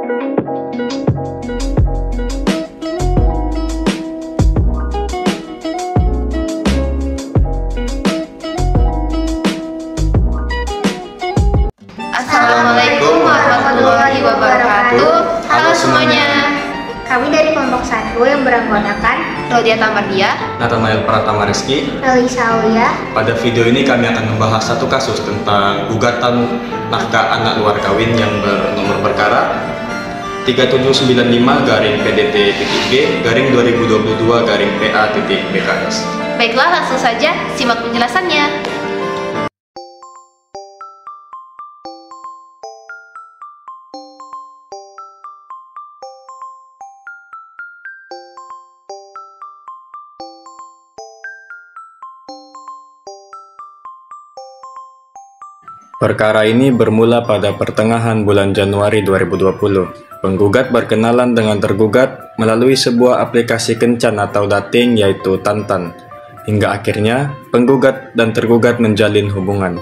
Assalamualaikum warahmatullahi wabarakatuh. Halo semuanya. Kami dari kelompok 1 yang beranggotakan Rodia Tamardia, Nathanael Pratama Rizky. Elisa Aulia. Pada video ini kami akan membahas satu kasus tentang gugatan nafkah anak luar kawin yang bernomor perkara 3795-PDT-G-2022-PA-BKS. baiklah langsung saja simak penjelasannya. Perkara ini bermula pada pertengahan bulan Januari 2020. Penggugat berkenalan dengan tergugat melalui sebuah aplikasi kencan atau dating yaitu Tantan. Hingga akhirnya penggugat dan tergugat menjalin hubungan.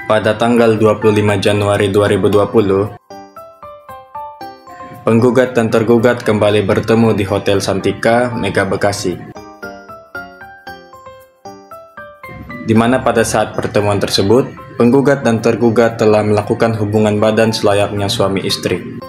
Pada tanggal 25 Januari 2020, penggugat dan tergugat kembali bertemu di Hotel Santika, Mega Bekasi. Di mana pada saat pertemuan tersebut, penggugat dan tergugat telah melakukan hubungan badan selayaknya suami istri.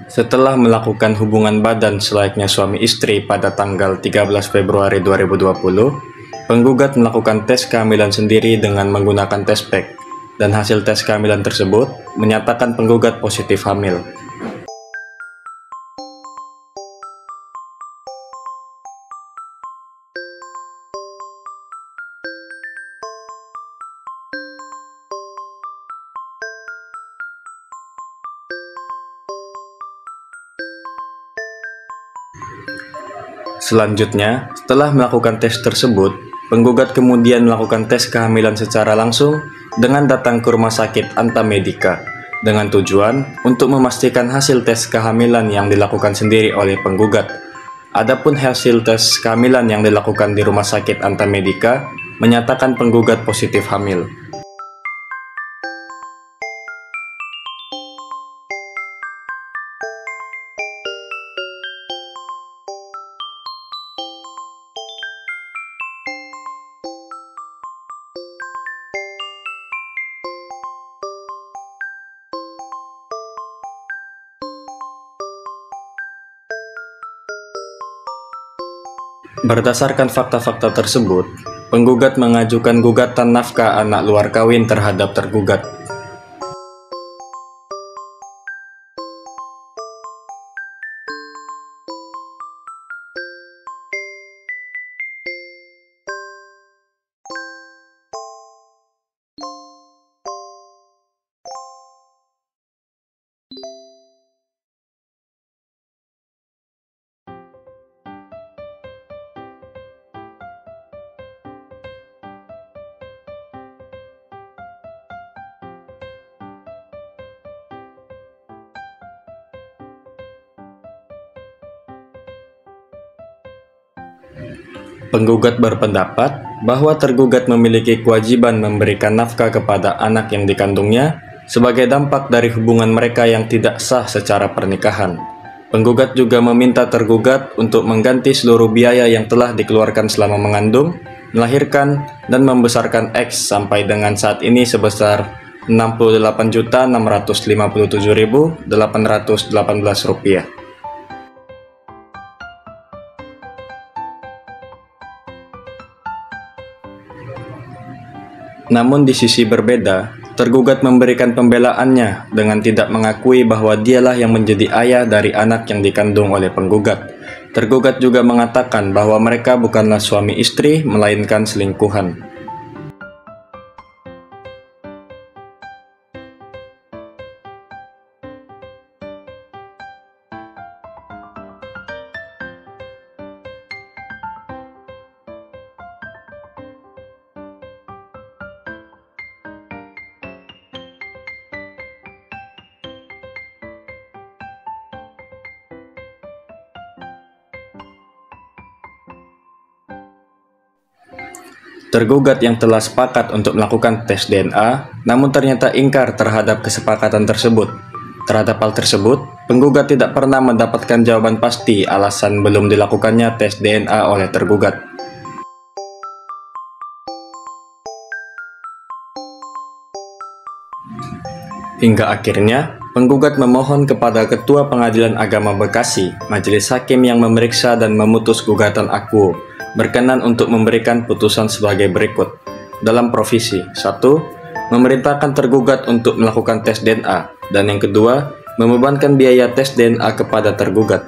Setelah melakukan hubungan badan selayaknya suami istri pada tanggal 13 Februari 2020, penggugat melakukan tes kehamilan sendiri dengan menggunakan tes pack, dan hasil tes kehamilan tersebut menyatakan penggugat positif hamil. Selanjutnya, setelah melakukan tes tersebut, penggugat kemudian melakukan tes kehamilan secara langsung dengan datang ke Rumah Sakit Anta Medika dengan tujuan untuk memastikan hasil tes kehamilan yang dilakukan sendiri oleh penggugat. Adapun hasil tes kehamilan yang dilakukan di Rumah Sakit Anta Medika menyatakan penggugat positif hamil. Berdasarkan fakta-fakta tersebut, penggugat mengajukan gugatan nafkah anak luar kawin terhadap tergugat. Penggugat berpendapat bahwa tergugat memiliki kewajiban memberikan nafkah kepada anak yang dikandungnya sebagai dampak dari hubungan mereka yang tidak sah secara pernikahan. Penggugat juga meminta tergugat untuk mengganti seluruh biaya yang telah dikeluarkan selama mengandung, melahirkan, dan membesarkan X sampai dengan saat ini sebesar Rp68.657.818. Namun di sisi berbeda, tergugat memberikan pembelaannya dengan tidak mengakui bahwa dialah yang menjadi ayah dari anak yang dikandung oleh penggugat. Tergugat juga mengatakan bahwa mereka bukanlah suami istri, melainkan selingkuhan. Tergugat yang telah sepakat untuk melakukan tes DNA, namun ternyata ingkar terhadap kesepakatan tersebut. Terhadap hal tersebut, penggugat tidak pernah mendapatkan jawaban pasti alasan belum dilakukannya tes DNA oleh tergugat. Hingga akhirnya, penggugat memohon kepada Ketua Pengadilan Agama Bekasi, Majelis Hakim yang memeriksa dan memutus gugatan aku, berkenan untuk memberikan putusan sebagai berikut. Dalam provisi, 1. Memerintahkan tergugat untuk melakukan tes DNA, dan yang kedua, membebankan biaya tes DNA kepada tergugat.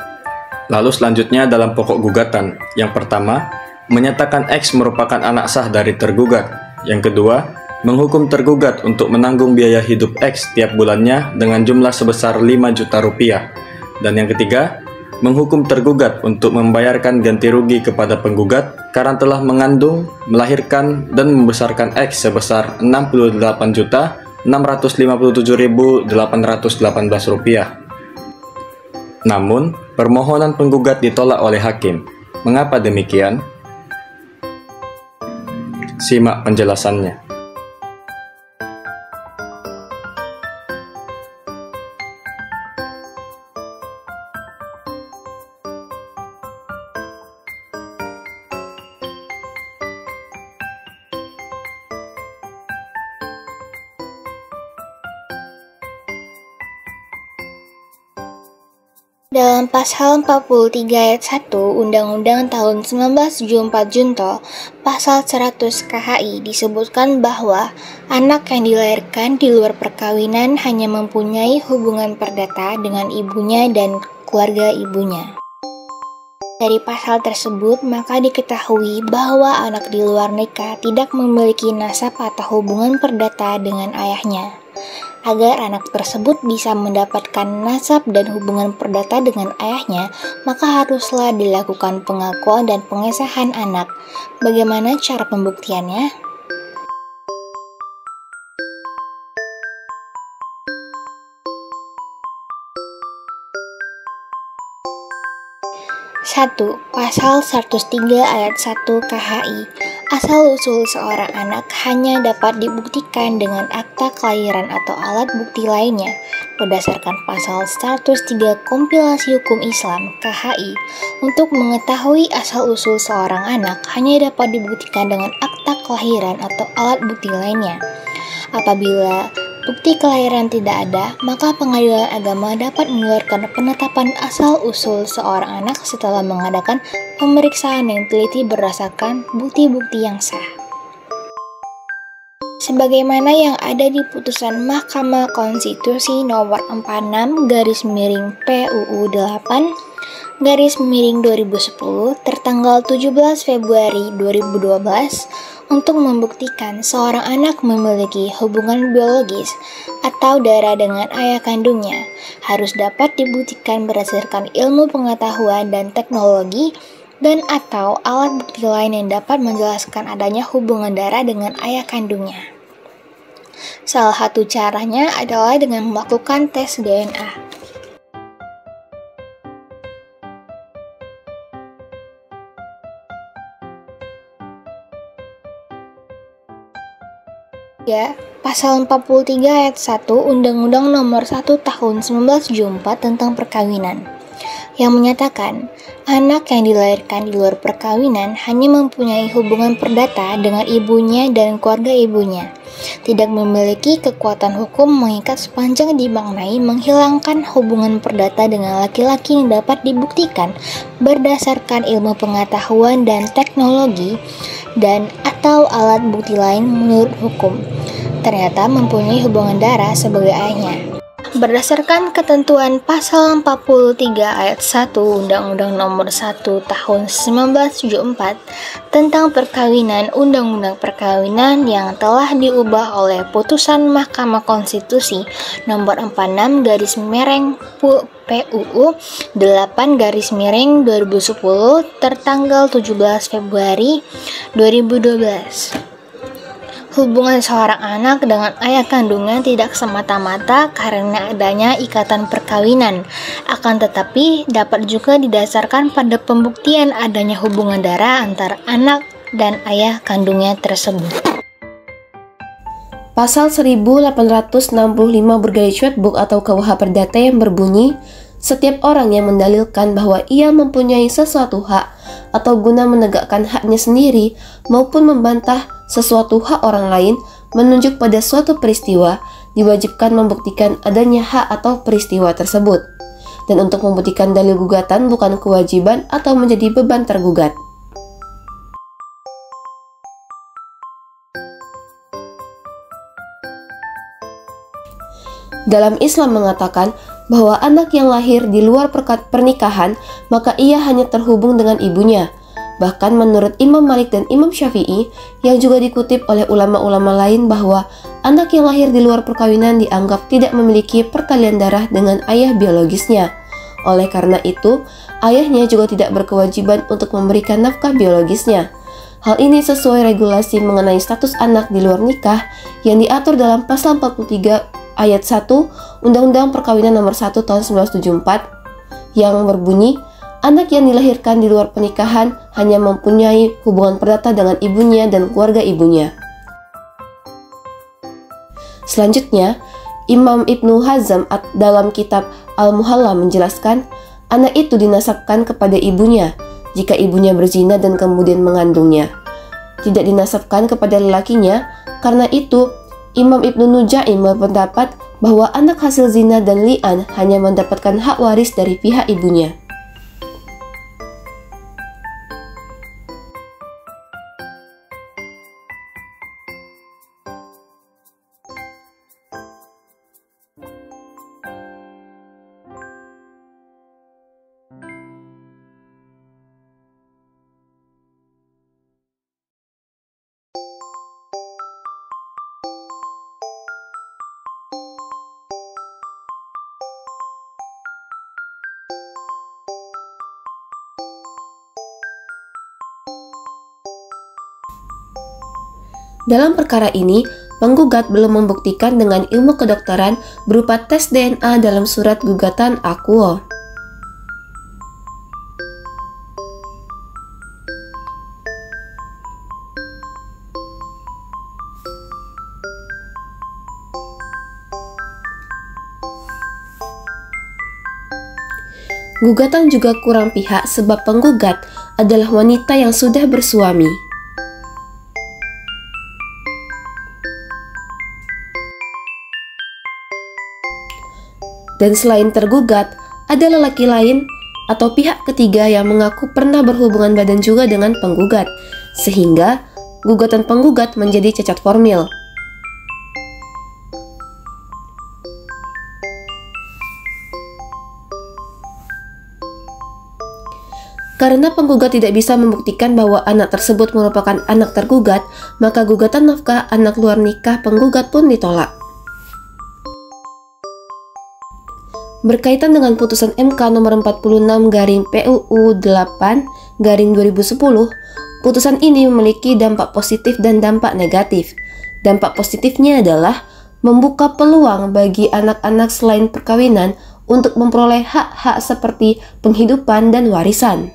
Lalu selanjutnya dalam pokok gugatan, yang pertama, menyatakan X merupakan anak sah dari tergugat. Yang kedua, menghukum tergugat untuk menanggung biaya hidup X setiap bulannya dengan jumlah sebesar 5 juta rupiah. Dan yang ketiga, menghukum tergugat untuk membayarkan ganti rugi kepada penggugat karena telah mengandung, melahirkan, dan membesarkan X sebesar Rp68.657.818. Namun, permohonan penggugat ditolak oleh hakim. Mengapa demikian? Simak penjelasannya. Dalam pasal 43 ayat 1 Undang-Undang tahun 1974 Junto, pasal 100 KHI disebutkan bahwa anak yang dilahirkan di luar perkawinan hanya mempunyai hubungan perdata dengan ibunya dan keluarga ibunya. Dari pasal tersebut, maka diketahui bahwa anak di luar nikah tidak memiliki nasab atau hubungan perdata dengan ayahnya. Agar anak tersebut bisa mendapatkan nasab dan hubungan perdata dengan ayahnya, maka haruslah dilakukan pengakuan dan pengesahan anak. Bagaimana cara pembuktiannya? Satu, Pasal 103 ayat 1 KHI. Asal-usul seorang anak hanya dapat dibuktikan dengan akta kelahiran atau alat bukti lainnya. Berdasarkan pasal 103 Kompilasi Hukum Islam KHI, untuk mengetahui asal-usul seorang anak hanya dapat dibuktikan dengan akta kelahiran atau alat bukti lainnya. Apabila bukti kelahiran tidak ada, maka Pengadilan Agama dapat mengeluarkan penetapan asal-usul seorang anak setelah mengadakan pemeriksaan yang teliti berdasarkan bukti-bukti yang sah. Sebagaimana yang ada di putusan Mahkamah Konstitusi nomor 46-PUU8-2010 tertanggal 17 Februari 2012 untuk membuktikan seorang anak memiliki hubungan biologis atau darah dengan ayah kandungnya harus dapat dibuktikan berdasarkan ilmu pengetahuan dan teknologi dan atau alat bukti lain yang dapat menjelaskan adanya hubungan darah dengan ayah kandungnya. Salah satu caranya adalah dengan melakukan tes DNA. Ya, Pasal 43 ayat 1 Undang-Undang Nomor 1 Tahun 1974 tentang Perkawinan, yang menyatakan anak yang dilahirkan di luar perkawinan hanya mempunyai hubungan perdata dengan ibunya dan keluarga ibunya, tidak memiliki kekuatan hukum mengikat sepanjang dimaknai menghilangkan hubungan perdata dengan laki-laki yang dapat dibuktikan berdasarkan ilmu pengetahuan dan teknologi dan atau alat bukti lain menurut hukum, ternyata mempunyai hubungan darah sebagai ayahnya. Berdasarkan ketentuan pasal 43 ayat 1 Undang-Undang Nomor 1 Tahun 1974 tentang perkawinan, Undang-Undang Perkawinan yang telah diubah oleh putusan Mahkamah Konstitusi Nomor 46/PUU 8/2010 tertanggal 17 Februari 2012. Hubungan seorang anak dengan ayah kandungnya tidak semata-mata karena adanya ikatan perkawinan, akan tetapi dapat juga didasarkan pada pembuktian adanya hubungan darah antara anak dan ayah kandungnya tersebut. Pasal 1865 bergaya Shwetbook atau KUH Perdata yang berbunyi, setiap orang yang mendalilkan bahwa ia mempunyai sesuatu hak atau guna menegakkan haknya sendiri maupun membantah sesuatu hak orang lain menunjuk pada suatu peristiwa, diwajibkan membuktikan adanya hak atau peristiwa tersebut. Dan untuk membuktikan dalil gugatan bukan kewajiban atau menjadi beban tergugat. Dalam Islam mengatakan bahwa anak yang lahir di luar pernikahan maka ia hanya terhubung dengan ibunya. Bahkan menurut Imam Malik dan Imam Syafi'i yang juga dikutip oleh ulama-ulama lain bahwa anak yang lahir di luar perkawinan dianggap tidak memiliki pertalian darah dengan ayah biologisnya. Oleh karena itu, ayahnya juga tidak berkewajiban untuk memberikan nafkah biologisnya. Hal ini sesuai regulasi mengenai status anak di luar nikah yang diatur dalam pasal 43 ayat 1 Undang-Undang Perkawinan Nomor 1 Tahun 1974 yang berbunyi, anak yang dilahirkan di luar pernikahan hanya mempunyai hubungan perdata dengan ibunya dan keluarga ibunya. Selanjutnya, Imam Ibnu Hazm dalam kitab Al-Muhalla menjelaskan, anak itu dinasabkan kepada ibunya jika ibunya berzina dan kemudian mengandungnya. Tidak dinasabkan kepada lelakinya, karena itu Imam Ibnu Nujaim berpendapat bahwa anak hasil zina dan li'an hanya mendapatkan hak waris dari pihak ibunya. Dalam perkara ini, penggugat belum membuktikan dengan ilmu kedokteran berupa tes DNA dalam surat gugatan akuo. Gugatan juga kurang pihak sebab penggugat adalah wanita yang sudah bersuami. Dan selain tergugat, ada lelaki lain atau pihak ketiga yang mengaku pernah berhubungan badan juga dengan penggugat, sehingga gugatan penggugat menjadi cacat formil. Karena penggugat tidak bisa membuktikan bahwa anak tersebut merupakan anak tergugat, maka gugatan nafkah anak luar nikah penggugat pun ditolak. Berkaitan dengan putusan MK nomor 46/PUU 8/2010, putusan ini memiliki dampak positif dan dampak negatif. Dampak positifnya adalah membuka peluang bagi anak-anak selain perkawinan untuk memperoleh hak-hak seperti penghidupan dan warisan.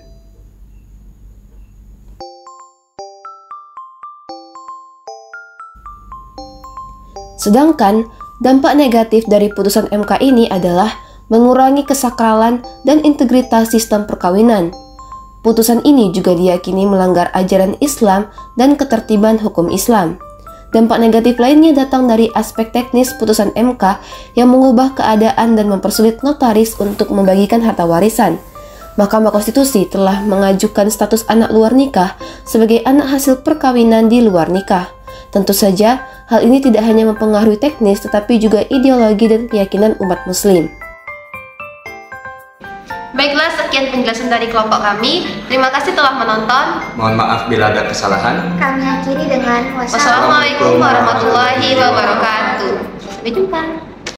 Sedangkan dampak negatif dari putusan MK ini adalah mengurangi kesakralan dan integritas sistem perkawinan. Putusan ini juga diyakini melanggar ajaran Islam dan ketertiban hukum Islam. Dampak negatif lainnya datang dari aspek teknis putusan MK yang mengubah keadaan dan mempersulit notaris untuk membagikan harta warisan. Mahkamah Konstitusi telah mengajukan status anak luar nikah sebagai anak hasil perkawinan di luar nikah. Tentu saja, hal ini tidak hanya mempengaruhi teknis tetapi juga ideologi dan keyakinan umat muslim. Baiklah, sekian penjelasan dari kelompok kami. Terima kasih telah menonton. Mohon maaf bila ada kesalahan. Kami akhiri dengan Wassalamualaikum warahmatullahi wabarakatuh. Sampai jumpa.